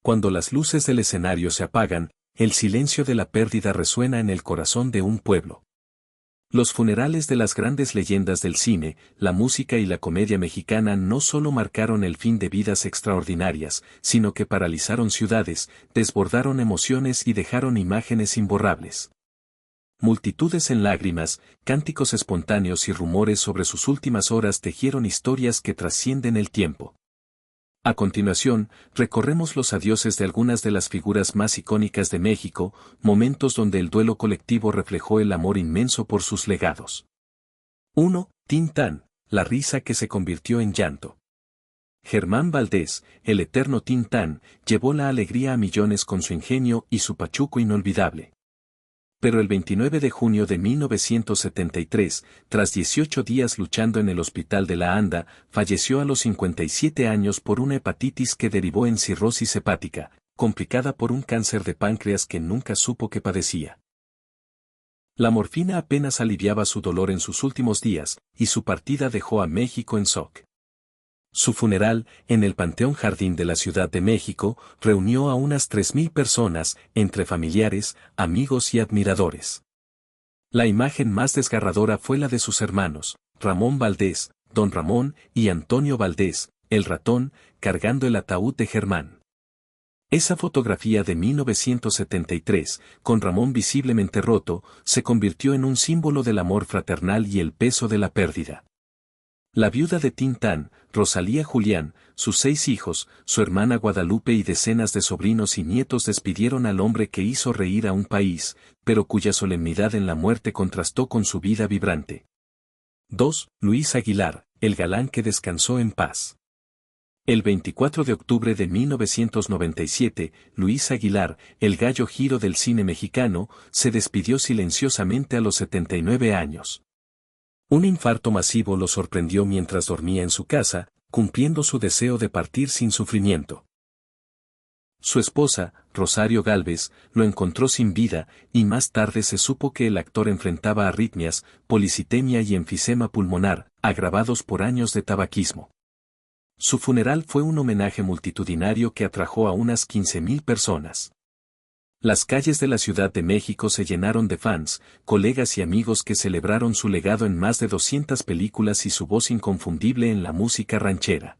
Cuando las luces del escenario se apagan, el silencio de la pérdida resuena en el corazón de un pueblo. Los funerales de las grandes leyendas del cine, la música y la comedia mexicana no solo marcaron el fin de vidas extraordinarias, sino que paralizaron ciudades, desbordaron emociones y dejaron imágenes imborrables. Multitudes en lágrimas, cánticos espontáneos y rumores sobre sus últimas horas tejieron historias que trascienden el tiempo. A continuación, recorremos los adioses de algunas de las figuras más icónicas de México, momentos donde el duelo colectivo reflejó el amor inmenso por sus legados. 1. Tintán, la risa que se convirtió en llanto. Germán Valdés, el eterno Tintán, llevó la alegría a millones con su ingenio y su pachuco inolvidable. Pero el 29 de junio de 1973, tras 18 días luchando en el Hospital de la Anda, falleció a los 57 años por una hepatitis que derivó en cirrosis hepática, complicada por un cáncer de páncreas que nunca supo que padecía. La morfina apenas aliviaba su dolor en sus últimos días, y su partida dejó a México en shock. Su funeral, en el Panteón Jardín de la Ciudad de México, reunió a unas 3,000 personas, entre familiares, amigos y admiradores. La imagen más desgarradora fue la de sus hermanos, Ramón Valdés, Don Ramón y Antonio Valdés, el ratón, cargando el ataúd de Germán. Esa fotografía de 1973, con Ramón visiblemente roto, se convirtió en un símbolo del amor fraternal y el peso de la pérdida. La viuda de Tintán, Rosalía Julián, sus 6 hijos, su hermana Guadalupe y decenas de sobrinos y nietos despidieron al hombre que hizo reír a un país, pero cuya solemnidad en la muerte contrastó con su vida vibrante. 2. Luis Aguilar, el galán que descansó en paz. El 24 de octubre de 1997, Luis Aguilar, el gallo giro del cine mexicano, se despidió silenciosamente a los 79 años. Un infarto masivo lo sorprendió mientras dormía en su casa, cumpliendo su deseo de partir sin sufrimiento. Su esposa, Rosario Gálvez, lo encontró sin vida, y más tarde se supo que el actor enfrentaba arritmias, policitemia y enfisema pulmonar, agravados por años de tabaquismo. Su funeral fue un homenaje multitudinario que atrajo a unas 15,000 personas. Las calles de la Ciudad de México se llenaron de fans, colegas y amigos que celebraron su legado en más de 200 películas y su voz inconfundible en la música ranchera.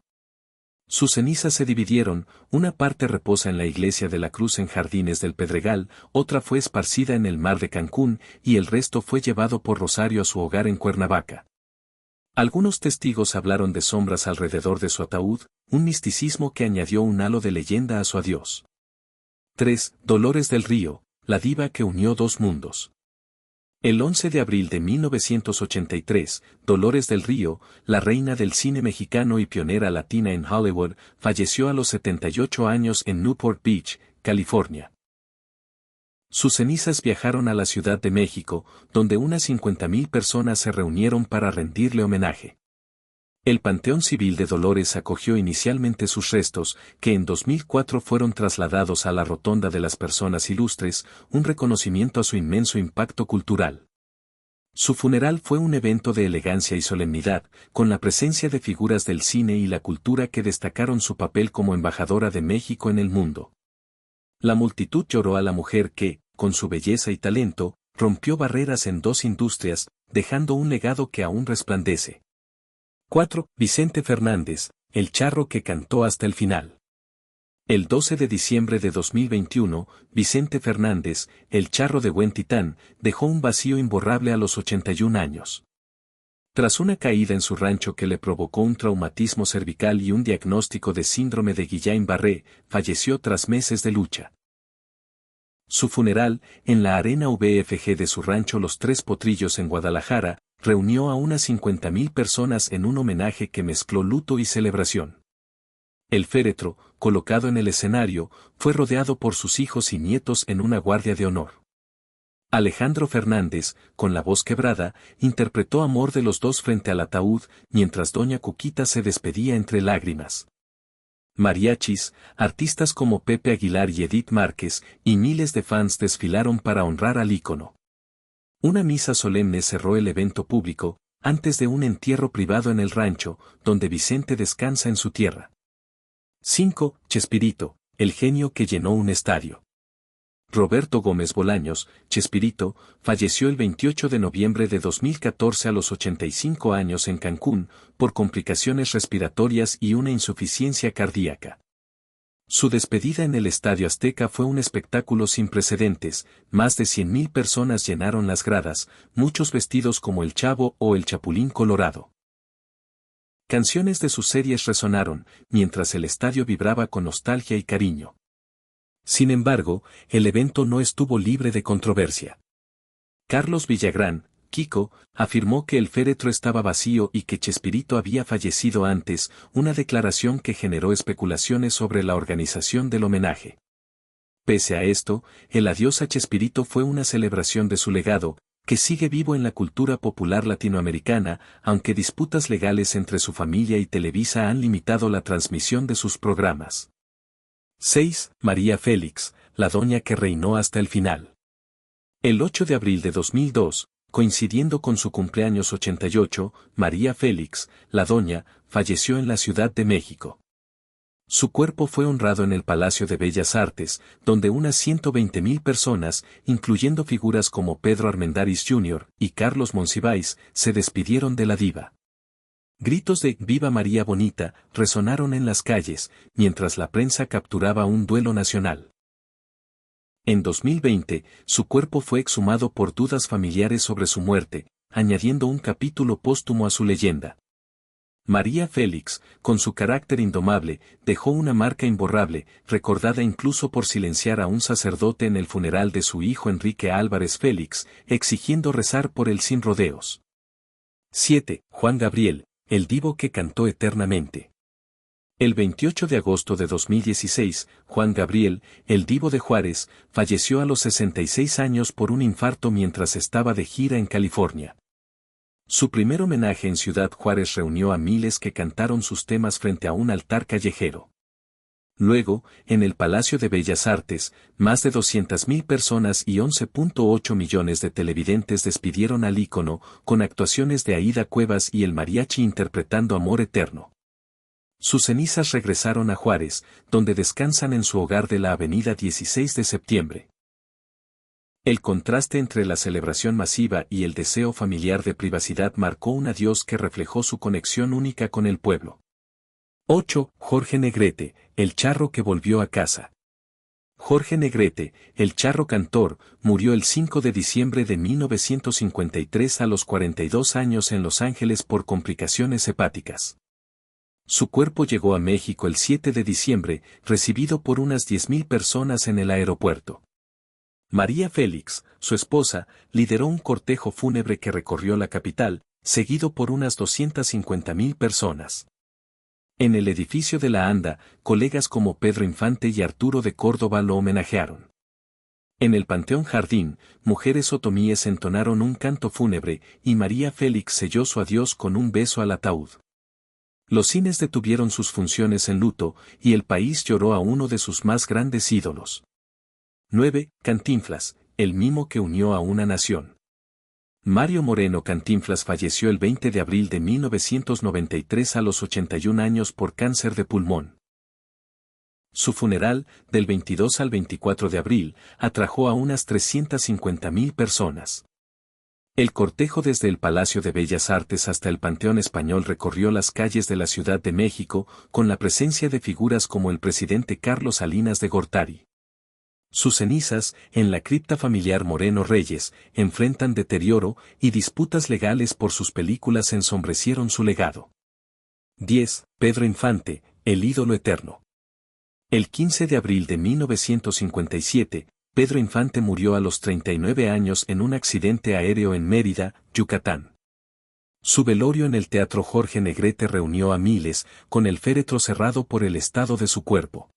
Sus cenizas se dividieron, una parte reposa en la Iglesia de la Cruz en Jardines del Pedregal, otra fue esparcida en el mar de Cancún, y el resto fue llevado por Rosario a su hogar en Cuernavaca. Algunos testigos hablaron de sombras alrededor de su ataúd, un misticismo que añadió un halo de leyenda a su adiós. 3. Dolores del Río, la diva que unió dos mundos. El 11 de abril de 1983, Dolores del Río, la reina del cine mexicano y pionera latina en Hollywood, falleció a los 78 años en Newport Beach, California. Sus cenizas viajaron a la Ciudad de México, donde unas 50,000 personas se reunieron para rendirle homenaje. El Panteón Civil de Dolores acogió inicialmente sus restos, que en 2004 fueron trasladados a la Rotonda de las Personas Ilustres, un reconocimiento a su inmenso impacto cultural. Su funeral fue un evento de elegancia y solemnidad, con la presencia de figuras del cine y la cultura que destacaron su papel como embajadora de México en el mundo. La multitud lloró a la mujer que, con su belleza y talento, rompió barreras en dos industrias, dejando un legado que aún resplandece. 4. Vicente Fernández, el charro que cantó hasta el final. El 12 de diciembre de 2021, Vicente Fernández, el charro de Buen Titán, dejó un vacío imborrable a los 81 años. Tras una caída en su rancho que le provocó un traumatismo cervical y un diagnóstico de síndrome de Guillain-Barré, falleció tras meses de lucha. Su funeral, en la arena VFG de su rancho Los Tres Potrillos en Guadalajara, reunió a unas 50,000 personas en un homenaje que mezcló luto y celebración. El féretro, colocado en el escenario, fue rodeado por sus hijos y nietos en una guardia de honor. Alejandro Fernández, con la voz quebrada, interpretó Amor de los Dos frente al ataúd, mientras doña Cuquita se despedía entre lágrimas. Mariachis, artistas como Pepe Aguilar y Edith Márquez, y miles de fans desfilaron para honrar al ícono. Una misa solemne cerró el evento público, antes de un entierro privado en el rancho, donde Vicente descansa en su tierra. 5. Chespirito, el genio que llenó un estadio. Roberto Gómez Bolaños, Chespirito, falleció el 28 de noviembre de 2014 a los 85 años en Cancún, por complicaciones respiratorias y una insuficiencia cardíaca. Su despedida en el Estadio Azteca fue un espectáculo sin precedentes, más de 100.000 personas llenaron las gradas, muchos vestidos como el Chavo o el Chapulín Colorado. Canciones de sus series resonaron, mientras el estadio vibraba con nostalgia y cariño. Sin embargo, el evento no estuvo libre de controversia. Carlos Villagrán, Kiko, afirmó que el féretro estaba vacío y que Chespirito había fallecido antes, una declaración que generó especulaciones sobre la organización del homenaje. Pese a esto, el adiós a Chespirito fue una celebración de su legado, que sigue vivo en la cultura popular latinoamericana, aunque disputas legales entre su familia y Televisa han limitado la transmisión de sus programas. 6. María Félix, la doña que reinó hasta el final. El 8 de abril de 2002, coincidiendo con su cumpleaños 88, María Félix, la doña, falleció en la Ciudad de México. Su cuerpo fue honrado en el Palacio de Bellas Artes, donde unas 120.000 personas, incluyendo figuras como Pedro Armendáriz Jr. y Carlos Monsiváis, se despidieron de la diva. Gritos de «Viva María Bonita» resonaron en las calles, mientras la prensa capturaba un duelo nacional. En 2020, su cuerpo fue exhumado por dudas familiares sobre su muerte, añadiendo un capítulo póstumo a su leyenda. María Félix, con su carácter indomable, dejó una marca imborrable, recordada incluso por silenciar a un sacerdote en el funeral de su hijo Enrique Álvarez Félix, exigiendo rezar por él sin rodeos. 7. Juan Gabriel, el divo que cantó eternamente. El 28 de agosto de 2016, Juan Gabriel, el divo de Juárez, falleció a los 66 años por un infarto mientras estaba de gira en California. Su primer homenaje en Ciudad Juárez reunió a miles que cantaron sus temas frente a un altar callejero. Luego, en el Palacio de Bellas Artes, más de 200.000 personas y 11.8 millones de televidentes despidieron al ícono, con actuaciones de Aída Cuevas y el mariachi interpretando Amor Eterno. Sus cenizas regresaron a Juárez, donde descansan en su hogar de la avenida 16 de septiembre. El contraste entre la celebración masiva y el deseo familiar de privacidad marcó un adiós que reflejó su conexión única con el pueblo. 8. Jorge Negrete, el charro que volvió a casa. Jorge Negrete, el charro cantor, murió el 5 de diciembre de 1953 a los 42 años en Los Ángeles por complicaciones hepáticas. Su cuerpo llegó a México el 7 de diciembre, recibido por unas 10.000 personas en el aeropuerto. María Félix, su esposa, lideró un cortejo fúnebre que recorrió la capital, seguido por unas 250.000 personas. En el edificio de la ANDA, colegas como Pedro Infante y Arturo de Córdoba lo homenajearon. En el Panteón Jardín, mujeres otomíes entonaron un canto fúnebre y María Félix selló su adiós con un beso al ataúd. Los cines detuvieron sus funciones en luto y el país lloró a uno de sus más grandes ídolos. 9. Cantinflas, el mimo que unió a una nación. Mario Moreno Cantinflas falleció el 20 de abril de 1993 a los 81 años por cáncer de pulmón. Su funeral, del 22 al 24 de abril, atrajo a unas 350.000 personas. El cortejo desde el Palacio de Bellas Artes hasta el Panteón Español recorrió las calles de la Ciudad de México, con la presencia de figuras como el presidente Carlos Salinas de Gortari. Sus cenizas, en la cripta familiar Moreno Reyes, enfrentan deterioro y disputas legales por sus películas ensombrecieron su legado. 10. Pedro Infante, el ídolo eterno. El 15 de abril de 1957, Pedro Infante murió a los 39 años en un accidente aéreo en Mérida, Yucatán. Su velorio en el Teatro Jorge Negrete reunió a miles, con el féretro cerrado por el estado de su cuerpo.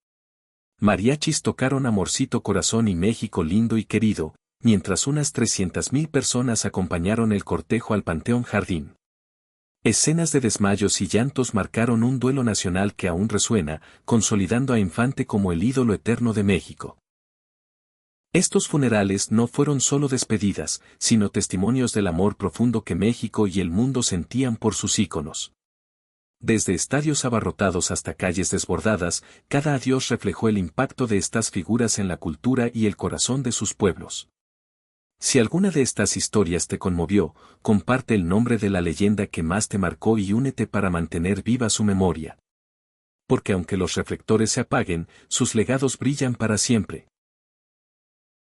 Mariachis tocaron Amorcito Corazón y México Lindo y Querido, mientras unas 300.000 personas acompañaron el cortejo al Panteón Jardín. Escenas de desmayos y llantos marcaron un duelo nacional que aún resuena, consolidando a Infante como el ídolo eterno de México. Estos funerales no fueron solo despedidas, sino testimonios del amor profundo que México y el mundo sentían por sus íconos. Desde estadios abarrotados hasta calles desbordadas, cada adiós reflejó el impacto de estas figuras en la cultura y el corazón de sus pueblos. Si alguna de estas historias te conmovió, comparte el nombre de la leyenda que más te marcó y únete para mantener viva su memoria. Porque aunque los reflectores se apaguen, sus legados brillan para siempre.